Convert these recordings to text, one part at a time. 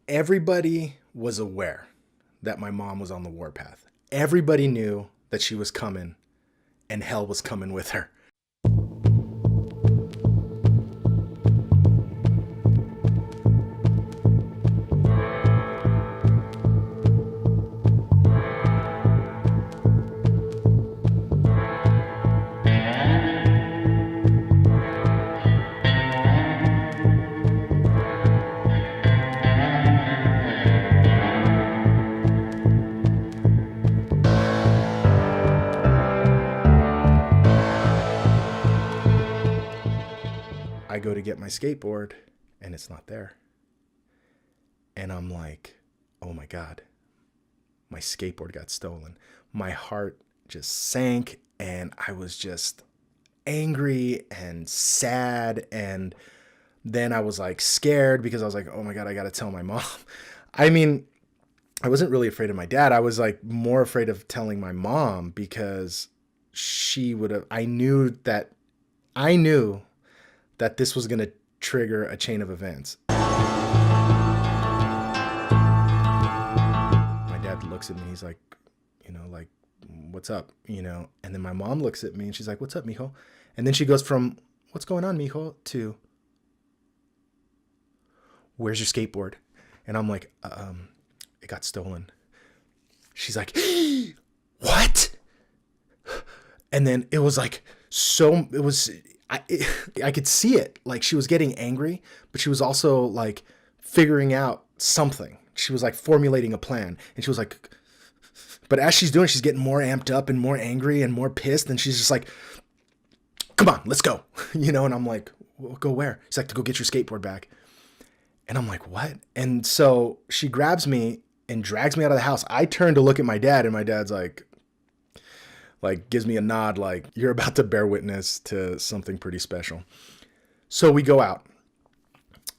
Everybody was aware that my mom was on the warpath. Everybody knew that she was coming and hell was coming with her. I go to get my skateboard and it's not there. And I'm like, oh my God, my skateboard got stolen. My heart just sank and I was just angry and sad. And then I was like scared because I was like, oh my God, I got to tell my mom. I mean, I wasn't really afraid of my dad. I was like more afraid of telling my mom because she would have, I knew that this was going to trigger a chain of events. My dad looks at me, he's like, like, what's up? And then my mom looks at me and she's like, what's up, mijo? And then she goes from, what's going on, mijo, to, where's your skateboard? And I'm like, it got stolen. She's like, what? And then it was like, I could see it. Like she was getting angry, but she was also like figuring out something. She was like formulating a plan. And she was like, but as she's doing, she's getting more amped up and more angry and more pissed. And she's just like, come on, let's go. And I'm like, well, go where? She's like, to go get your skateboard back. And I'm like, what? And so she grabs me and drags me out of the house. I turn to look at my dad and my dad's like gives me a nod, like you're about to bear witness to something pretty special. So we go out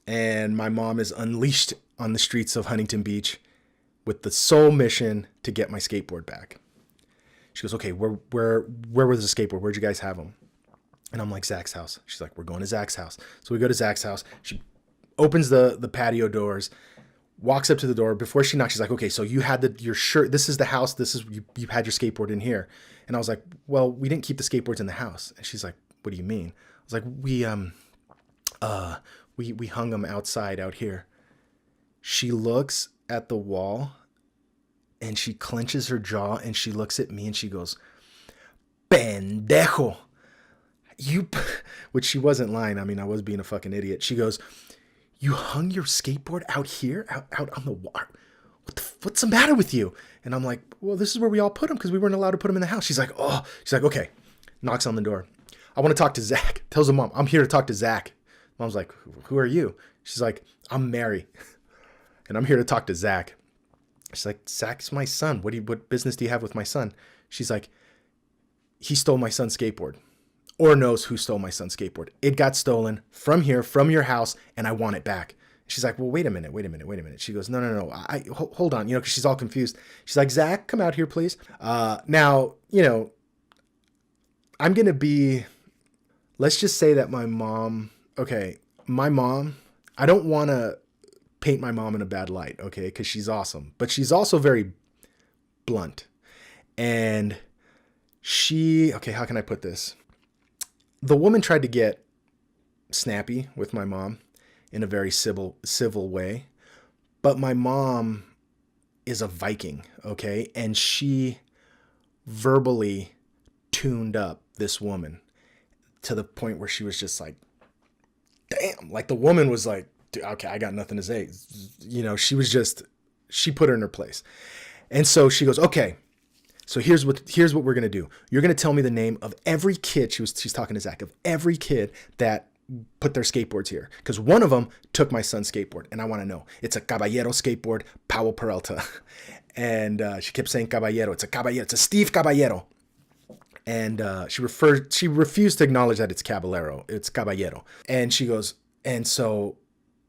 and my mom is unleashed on the streets of Huntington Beach with the sole mission to get my skateboard back. She goes, okay, where was the skateboard? Where'd you guys have them? And I'm like, Zach's house. She's like, we're going to Zach's house. So we go to Zach's house. She opens the patio doors, walks up to the door. Before she knocks, she's like, okay, so you had your shirt. This is the house. This is, you had your skateboard in here. And I was like, well, we didn't keep the skateboards in the house. And she's like, what do you mean? I was like, we hung them outside out here. She looks at the wall and she clenches her jaw and she looks at me and she goes, pendejo. Which she wasn't lying. I mean, I was being a fucking idiot. She goes, you hung your skateboard out here, out on the wall. What's the matter with you? And I'm like, well, this is where we all put them because we weren't allowed to put them in the house. She's like, okay. Knocks on the door. I want to talk to Zach. Tells the mom, I'm here to talk to Zach. Mom's like, who are you? She's like, I'm Mary. And I'm here to talk to Zach. She's like, Zach's my son. What business do you have with my son? She's like, he stole my son's skateboard. Or knows who stole my son's skateboard. It got stolen from here, from your house, and I want it back. She's like, well, wait a minute. She goes, no. Hold on, because she's all confused. She's like, Zach, come out here, please. Now, I'm going to be, let's just say that my mom, I don't want to paint my mom in a bad light, okay, because she's awesome. But she's also very blunt. And how can I put this? The woman tried to get snappy with my mom in a very civil way. But my mom is a Viking, okay? And she verbally tuned up this woman to the point where she was just like, damn. Like the woman was like, okay, I got nothing to say. She put her in her place. And so she goes, okay, so here's what we're going to do. You're going to tell me the name of every kid, she's talking to Zach, of every kid that put their skateboards here. Because one of them took my son's skateboard, and I want to know. It's a Caballero skateboard, Powell Peralta. And she kept saying Caballero. It's a Steve Caballero. And she refused to acknowledge that it's Caballero. It's Caballero. And she goes, and so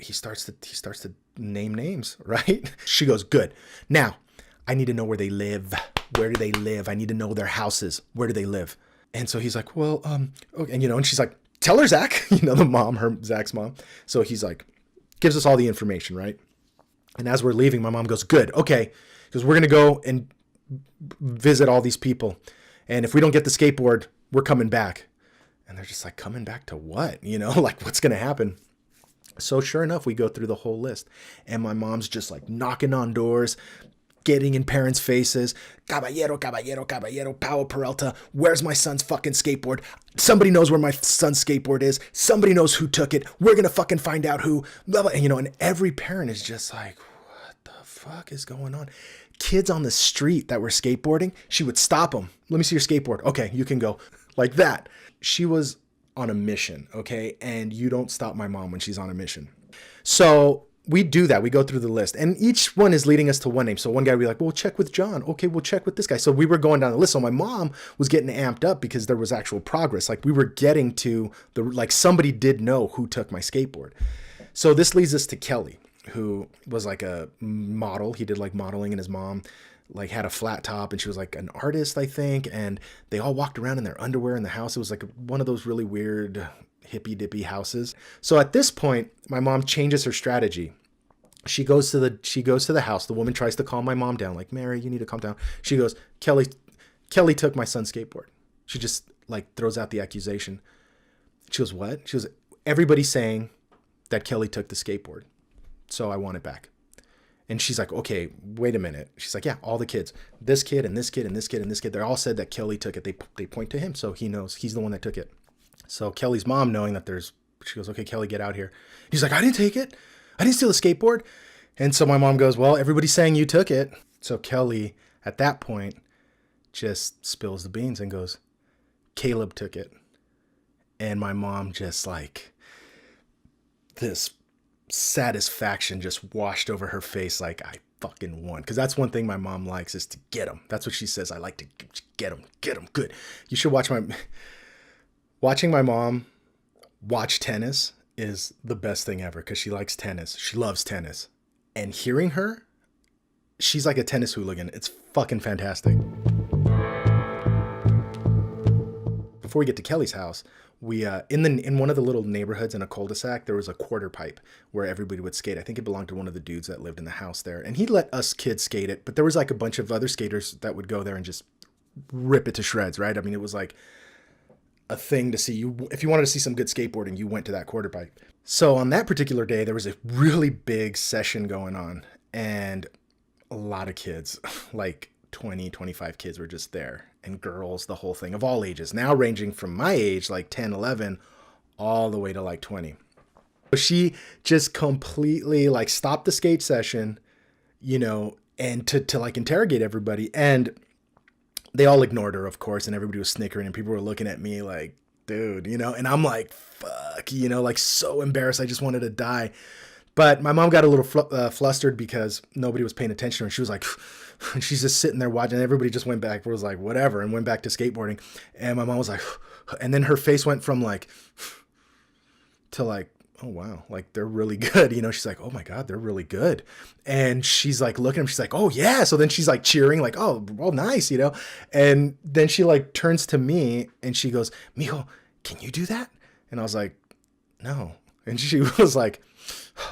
he starts to name names, right? She goes, good. Now, I need to know where they live. Where do they live? I need to know their houses. Where do they live? And so he's like, well, okay. And she's like, tell her, Zach, the mom, Zach's mom. So he's like, gives us all the information, right? And as we're leaving, my mom goes, good, okay, because we're going to go and visit all these people. And if we don't get the skateboard, we're coming back. And they're just like, coming back to what? You know, like what's going to happen? So sure enough, we go through the whole list. And my mom's just like knocking on doors, getting in parents' faces. Caballero, caballero, caballero, Powell Peralta, where's my son's fucking skateboard? Somebody knows where my son's skateboard is. Somebody knows who took it. We're going to fucking find out who. Blah, blah. And, you know, and every parent is just like, what the fuck is going on? Kids on the street that were skateboarding, she would stop them. Let me see your skateboard. Okay, you can go. Like that. She was on a mission, okay? And you don't stop my mom when she's on a mission. So we do that. We go through the list. And each one is leading us to one name. So one guy would be like, well, check with John. Okay, we'll check with this guy. So we were going down the list. So my mom was getting amped up because there was actual progress. Like we were getting to the, like somebody did know who took my skateboard. So this leads us to Kelly, who was like a model. He did like modeling, and his mom like had a flat top, and she was like an artist, I think. And they all walked around in their underwear in the house. It was like one of those really weird hippy dippy houses. So at this point, my mom changes her strategy. She goes to the house. The woman tries to calm my mom down, like, Mary, you need to calm down. She goes, Kelly took my son's skateboard. She just like throws out the accusation. She goes, what? She goes, everybody's saying that Kelly took the skateboard, so I want it back. And she's like, okay, wait a minute. She's like, yeah, all the kids, this kid and this kid and this kid and this kid, they all said that Kelly took it. They point to him, so he knows he's the one that took it. So Kelly's mom, knowing that she goes, okay, Kelly, get out here. He's like, I didn't take it. I didn't steal the skateboard. And so my mom goes, well, everybody's saying you took it. So Kelly, at that point, just spills the beans and goes, Caleb took it. And my mom just like, this satisfaction just washed over her face, like, I fucking won. Because that's one thing my mom likes, is to get them. That's what she says. I like to get them good. You should watching my mom watch tennis is the best thing ever, because she likes tennis. She loves tennis. And hearing her, she's like a tennis hooligan. It's fucking fantastic. Before we get to Kelly's house, we in one of the little neighborhoods in a cul-de-sac, there was a quarter pipe where everybody would skate. I think it belonged to one of the dudes that lived in the house there. And he let us kids skate it, but there was like a bunch of other skaters that would go there and just rip it to shreds, right? I mean, it was like a thing to see. If you wanted to see some good skateboarding, you went to that quarter pipe. So on that particular day, there was a really big session going on, and a lot of kids, like 20, 25 kids were just there, and girls, the whole thing, of all ages, now ranging from my age, like 10, 11, all the way to like 20. She just completely like stopped the skate session, you know, and to like interrogate everybody. And they all ignored her, of course, and everybody was snickering, and people were looking at me like, dude, you know, and I'm like, fuck, you know, like so embarrassed. I just wanted to die. But my mom got a little flustered because nobody was paying attention to her. And she was like, and she's just sitting there watching. Everybody just went back, was like, whatever, and went back to skateboarding. And my mom was like, and then her face went from like, to like, oh, wow, like they're really good. You know, she's like, oh my God, they're really good. And she's like, looking at him, she's like, oh yeah. So then she's like cheering, like, oh, well, nice, you know? And then she like turns to me and she goes, Mijo, can you do that? And I was like, no. And she was like,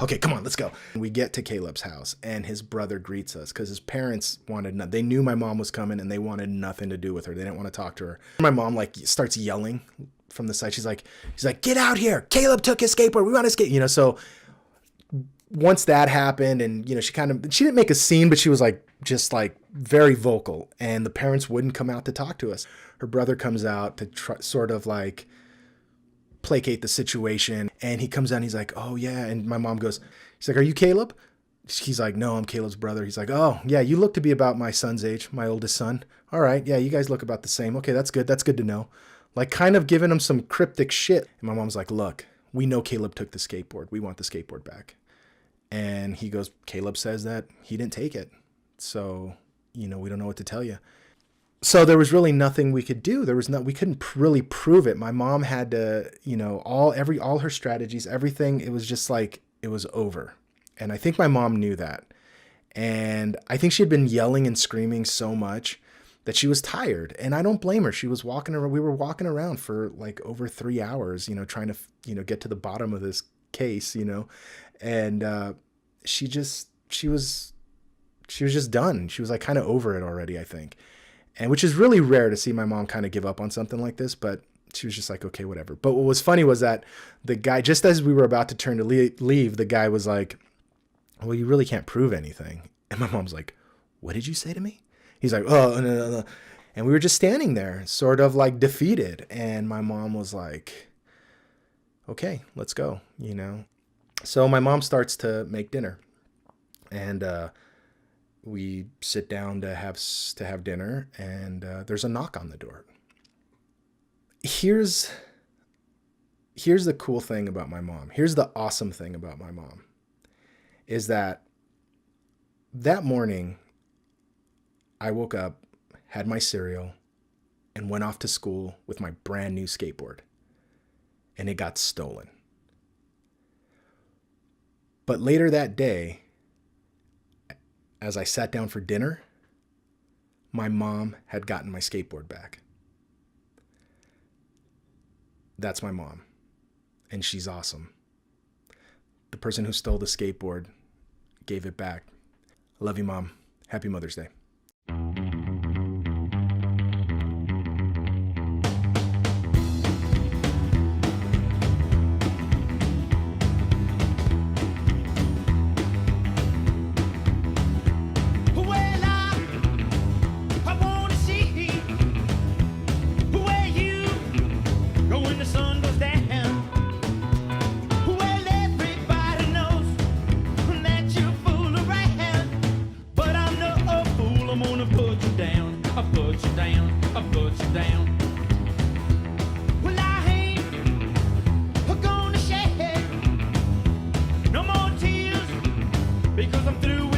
okay, come on, let's go. And we get to Caleb's house, and his brother greets us because his parents they knew my mom was coming, and they wanted nothing to do with her. They didn't want to talk to her. My mom like starts yelling from the side. She's like, get out here. Caleb took his skateboard. We want to skate, you know? So once that happened, and, you know, she didn't make a scene, but she was like, just like very vocal, and the parents wouldn't come out to talk to us. Her brother comes out to try, sort of like placate the situation, and he comes down, he's like, oh yeah. And my mom goes, he's like, are you Caleb? He's like, no, I'm Caleb's brother. He's like, oh yeah, you look to be about my son's age, my oldest son. All right, yeah, you guys look about the same. Okay, that's good to know. Like kind of giving him some cryptic shit. And my mom's like, look, we know Caleb took the skateboard. We want the skateboard back. And he goes, Caleb says that he didn't take it. So, you know, we don't know what to tell you. So there was really nothing we could do. We couldn't really prove it. My mom had to, you know, all her strategies, everything. It was just like, it was over. And I think my mom knew that. And I think she had been yelling and screaming so much that she was tired. And I don't blame her. She was walking around. We were walking around for like over 3 hours, you know, trying to, you know, get to the bottom of this case, you know, and she just she was just done. She was like kind of over it already, I think. And which is really rare to see my mom kind of give up on something like this, but she was just like, okay, whatever. But what was funny was that the guy, just as we were about to turn to leave, the guy was like, well, you really can't prove anything. And my mom's like, what did you say to me? He's like, oh, no. And we were just standing there, sort of like defeated. And my mom was like, okay, let's go, you know? So my mom starts to make dinner, and we sit down to have dinner, and there's a knock on the door. Here's the cool thing about my mom. Here's the awesome thing about my mom, is that morning I woke up, had my cereal, and went off to school with my brand new skateboard, and it got stolen. But later that day, as I sat down for dinner, my mom had gotten my skateboard back. That's my mom, and she's awesome. The person who stole the skateboard gave it back. I love you, Mom. Happy Mother's Day. Well, I ain't gonna shed no more tears because I'm through with